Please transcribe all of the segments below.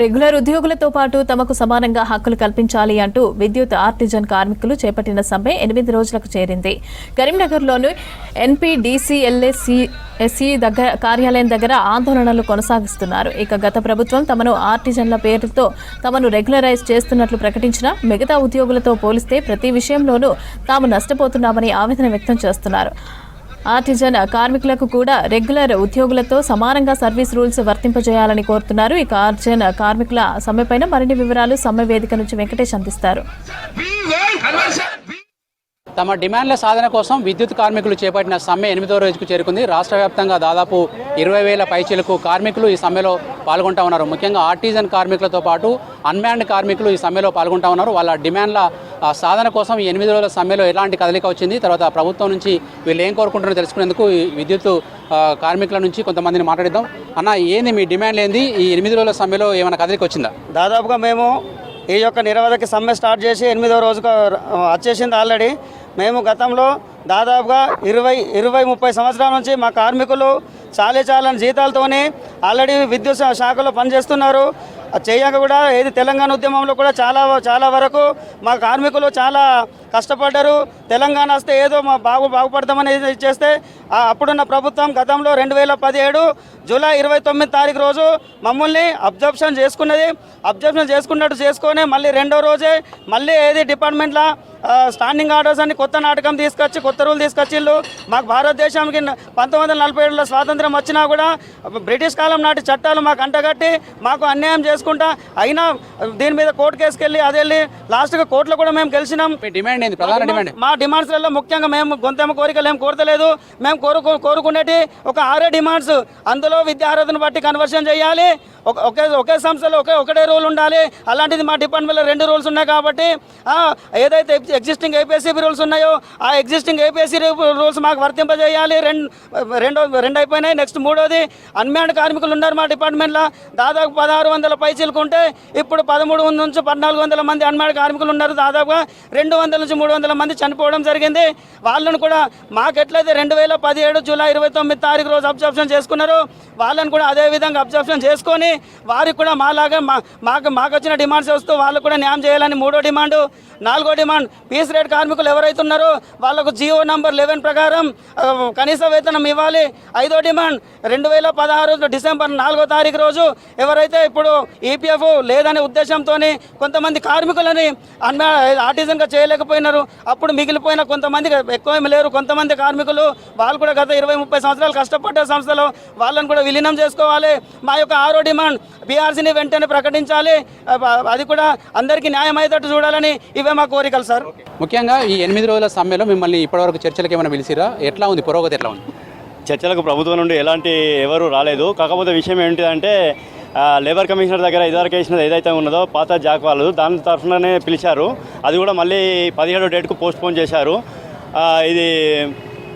Regular ఉద్యోగులతో పాటు తమకు సమానంగా హక్కులు కల్పించాలి అంటూ విద్యుత్ ఆర్టిజన్ కార్మికులు చేపట్టిన సమ్మె 8 రోజులకు చేరింది. కరీంనగర్లోని ఎన్పీడీసీఎల్ఎస్సీ కార్యాలయం దగ్గర ఆందోళనలు కొనసాగిస్తున్నారు. ఇక గత ప్రభుత్వం తమను ఆర్టిజన్ల పేరుతో తమను రెగ్యులరైజ్ చేస్తున్నట్లు ప్రకటించినా మిగతా ఉద్యోగులతో పోలిస్తే ప్రతి విషయంలోనూ తాము నష్టపోతున్నామని ఆవేదన వ్యక్తం చేస్తున్నారు. ఆర్టిజన్ కార్మికులకు కూడా రెగ్యులర్ ఉద్యోగులతో సమానంగా సర్వీస్ రూల్స్ వర్తింపజేయాలని కోరుతున్నారు. ఇక ఆర్టిజన్ కార్మికుల సమ్మెపైన మరిన్ని వివరాలు సమ్మె వేదిక నుంచి వెంకటేష్ అందిస్తారు. తమ డిమాండ్ల సాధన కోసం విద్యుత్ కార్మికులు చేపట్టిన సమ్మె 8వ రోజుకు చేరుకుంది. రాష్ట్ర వ్యాప్తంగా దాదాపు 20,000 పైచీలకు కార్మికులు ఈ సమ్మెలో పాల్గొంటా ఉన్నారు. ముఖ్యంగా ఆర్టిజన్ కార్మికులతో పాటు అన్మ్యాన్డ్ కార్మికులు ఈ సమ్మెలో పాల్గొంటా ఉన్నారు. వాళ్ళ డిమాండ్ల సాధన కోసం ఈ 8 రోజుల సమ్మెలో ఎలాంటి కదలిక వచ్చింది, తర్వాత ప్రభుత్వం నుంచి వీళ్ళు ఏం కోరుకుంటున్నారో తెలుసుకునేందుకు ఈ విద్యుత్ కార్మికుల నుంచి కొంతమందిని మాట్లాడిద్దాం. అన్న, ఏంది మీ డిమాండ్ ఏంది? ఈ 8 రోజుల సమ్మెలో ఏమైనా కదలిక వచ్చిందా? దాదాపుగా మేము ఈ యొక్క నిరవధిక సమ్మె స్టార్ట్ చేసి 8వ రోజుకు వచ్చేసింది ఆల్రెడీ. మేము గతంలో దాదాపుగా 20-30 సంవత్సరాల నుంచి మా కార్మికులు చాలని జీతాలతోనే ఆల్రెడీ విద్యుత్ శాఖలో పనిచేస్తున్నారు. చేయక కూడా ఏది తెలంగాణ ఉద్యమంలో కూడా చాలా వరకు మా కార్మికులు చాలా కష్టపడ్డారు. తెలంగాణ వస్తే ఏదో మా బాగుపడతామని చేస్తే అప్పుడున్న ప్రభుత్వం గతంలో 2017 జూలై 29 తారీఖు రోజు మమ్మల్ని అబ్జర్ప్షన్ చేసుకున్నట్టు చేసుకొని మళ్ళీ 2వ రోజే మళ్ళీ ఏది డిపార్ట్మెంట్లో స్టాండింగ్ ఆర్డర్స్ అని కొత్త నాటకం తీసుకొచ్చి కొత్త రూల్ తీసుకొచ్చిళ్ళు. మాకు భారతదేశానికి 1947లో స్వాతంత్రం వచ్చినా కూడా బ్రిటిష్ కాలం నాటి చట్టాలు మాకు అంటగట్టి మాకు అన్యాయం చేసుకుంటా అయినా దీని మీద కోర్టు కేసుకు వెళ్ళి అది వెళ్ళి లాస్ట్గా కోర్టులో కూడా మేము గెలిచినాం. మా డిమాండ్స్లలో ముఖ్యంగా మేము గొంతెమ్మ కోరికలు ఏం కోరతలేదు. మేము కోరుకునేటి ఒక 6 డిమాండ్స్. అందులో విద్యార్హతను బట్టి కన్వర్షన్ చేయాలి, ఒకే సంస్థలో ఒకటే రూల్ ఉండాలి. అలాంటిది మా డిపార్ట్మెంట్లో 2 రూల్స్ ఉన్నాయి కాబట్టి ఏదైతే ఎగ్జిస్టింగ్ ఏపీఎస్సీ రూల్స్ ఉన్నాయో ఆ ఎగ్జిస్టింగ్ ఏపీఎస్సీ రూల్స్ మాకు వర్తింపజేయాలి. రెండు అయిపోయినాయి. నెక్స్ట్ 3వది అన్మ్యాన్డ్ కార్మికులు ఉన్నారు మా డిపార్ట్మెంట్లో. దాదాపు 1600 పైచీలుకుంటే ఇప్పుడు 1300 నుంచి 1400 మంది అన్మ్యాన్డ్ కార్మికులు ఉన్నారు. దాదాపుగా 200 నుంచి 300 మంది చనిపోవడం జరిగింది. వాళ్ళను కూడా మాకెట్లయితే 2017 జూలై 29 తారీఖు రోజు అబ్జర్ప్షన్ చేసుకున్నారు, వాళ్ళని కూడా అదేవిధంగా అబ్జర్ప్షన్ చేసుకొని వారికి కూడా మాలాగా మాకు వచ్చిన డిమాండ్స్ వస్తూ వాళ్ళకు కూడా న్యాయం చేయాలని 3వ డిమాండ్. 4వ డిమాండ్ పీస్ రేట్ కార్మికులు ఎవరైతే ఉన్నారో వాళ్ళకు జియో నంబర్ 11 ప్రకారం కనీస వేతనం ఇవ్వాలి. 5వ డిమాండ్ 2016 డిసెంబర్ 4వ తారీఖు రోజు ఎవరైతే ఇప్పుడు ఈపీఎఫ్ లేదనే ఉద్దేశంతో కొంతమంది కార్మికులని ఆర్టిజన్గా చేయలేకపోయినారు. అప్పుడు మిగిలిపోయిన కొంతమంది ఎక్కువ ఏమి లేరు కొంతమంది కార్మికులు, వాళ్ళు కూడా గత 20-30 సంవత్సరాలు కష్టపడ్డ సంస్థలో వాళ్ళని కూడా విలీనం చేసుకోవాలి. మా యొక్క 6వ డిమాండ్ బీఆర్సీని వెంటనే ప్రకటించాలి, అది కూడా అందరికీ న్యాయం అయ్యేటట్టు చూడాలని ఇవే మా కోరికలు సార్. ముఖ్యంగా ఈ 8 రోజుల సమ్మెలో మిమ్మల్ని ఇప్పటివరకు చర్చలకు ఏమైనా పిలిచిరా? ఎట్లా ఉంది పురోగతి, ఎట్లా ఉంది? చర్చలకు ప్రభుత్వం నుండి ఎలాంటి ఎవరు రాలేదు. కాకపోతే విషయం ఏంటిదంటే లేబర్ కమిషనర్ దగ్గర ఇదివరకు వేసినది ఏదైతే ఉన్నదో పాత జాక్ వాళ్ళు దాని తరఫుననే పిలిచారు. అది కూడా మళ్ళీ 17వ డేట్కు పోస్ట్పోన్ చేశారు. ఇది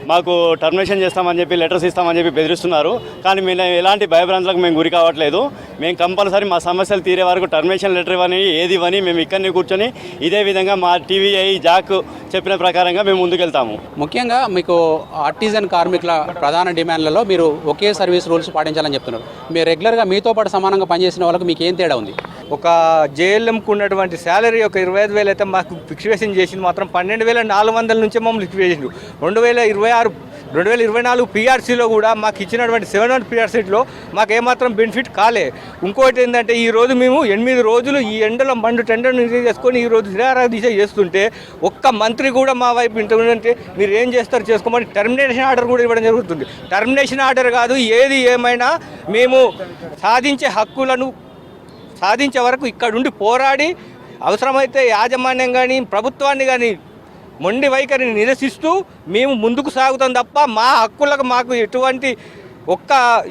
మాకు టర్మినేషన్ చేస్తామని చెప్పి లెటర్స్ ఇస్తామని చెప్పి బెదిరిస్తున్నారు. కానీ మేము ఎలాంటి భయభ్రాంతులకు మేము గురి కావట్లేదు. మేము కంపల్సరీ మా సమస్యలు తీరే వరకు టర్మినేషన్ లెటర్ ఇవ్వని ఏది ఇవ్వని మేము ఇక్కడనే కూర్చొని ఇదే విధంగా మా టీవీఐ జాక్ చెప్పిన ప్రకారంగా మేము ముందుకెళ్తాము. ముఖ్యంగా మీకు ఆర్టిజన్ కార్మికుల ప్రధాన డిమాండ్లలో మీరు ఒకే సర్వీస్ రూల్స్ పాటించాలని చెప్తున్నారు. మీరు రెగ్యులర్గా మీతో పాటు సమానంగా పనిచేసిన వాళ్ళకి మీకు ఏం తేడా ఉంది? ఒక జేఎల్ఎంకు ఉన్నటువంటి శాలరీ ఒక 25,000 అయితే మాకు ఫిక్సేషన్ చేసింది మాత్రం 12,400 నుంచే మమ్మల్ని ఫిక్స్ చేసిండు. 2024 పీఆర్సీలో కూడా మాకు ఇచ్చినటువంటి 7 పీఆర్సీలో మాకు ఏమాత్రం బెనిఫిట్ కాలే. ఇంకోటి ఏంటంటే ఈరోజు మేము 8 రోజులు ఈ ఎండలో టెండర్ చేసుకొని ఈరోజు నిరాహార దీక్ష చేస్తుంటే ఒక్క మంత్రి కూడా మా వైపు ఇంటే మీరు ఏం చేస్తారు చేసుకోమని టర్మినేషన్ ఆర్డర్ కూడా ఇవ్వడం జరుగుతుంది. టర్మినేషన్ ఆర్డర్ కాదు, ఏది ఏమైనా మేము సాధించే హక్కులను సాధించే వరకు ఇక్కడుండి పోరాడి అవసరమైతే యాజమాన్యం కానీ ప్రభుత్వాన్ని కానీ మొండి వైఖరిని నిరసిస్తూ మేము ముందుకు సాగుతాం తప్ప మా హక్కులకు మాకు ఎటువంటి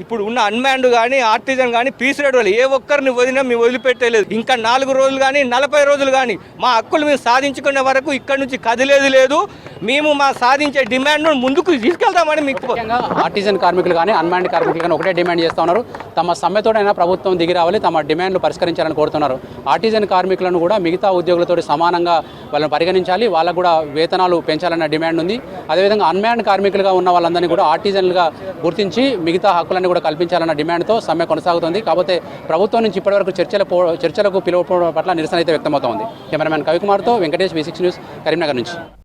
ఇప్పుడు ఉన్న అన్మ్యాన్డ్ కానీ ఆర్టిజన్ కానీ పీస్ రేట్ వాళ్ళు ఏ ఒక్కరిని వదిలినా మేము వదిలిపెట్టలేదు. ఇంకా 4 రోజులు కానీ 40 రోజులు కానీ మా హక్కులు మేము సాధించుకునే వరకు ఇక్కడ నుంచి కదిలేదు లేదు. మేము మా సాధించే డిమాండ్ను ముందుకు తీసుకెళ్తామని మీకు. ఆర్టిజన్ కార్మికులు కానీ అన్మ్యాన్డ్ కార్మికులు కానీ ఒకటే డిమాండ్ చేస్తూ ఉన్నారు. తమ సమ్మెతోడైనా ప్రభుత్వం దిగి రావాలి, తమ డిమాండ్లు పరిష్కరించాలని కోరుతున్నారు. ఆర్టిజన్ కార్మికులను కూడా మిగతా ఉద్యోగులతో సమానంగా వాళ్ళని పరిగణించాలి, వాళ్ళకు కూడా వేతనాలు పెంచాలన్న డిమాండ్ ఉంది. అదేవిధంగా అన్మ్యాన్డ్ కార్మికులుగా ఉన్న వాళ్ళందరినీ కూడా ఆర్టిజన్లుగా గుర్తించి మిగతా హక్కులన్నీ కూడా కల్పించాలన్న డిమాండ్తో సమ్మె కొనసాగుతుంది. కాకపోతే ప్రభుత్వం నుంచి ఇప్పటివరకు చర్చలకు పిలువకపోవడం పట్ల నిరసన అయితే వ్యక్తమవుతోంది. కెమెరామెన్ కవికుమార్తో వెంకటేష్, V6 న్యూస్, కరీంనగర్ నుంచి.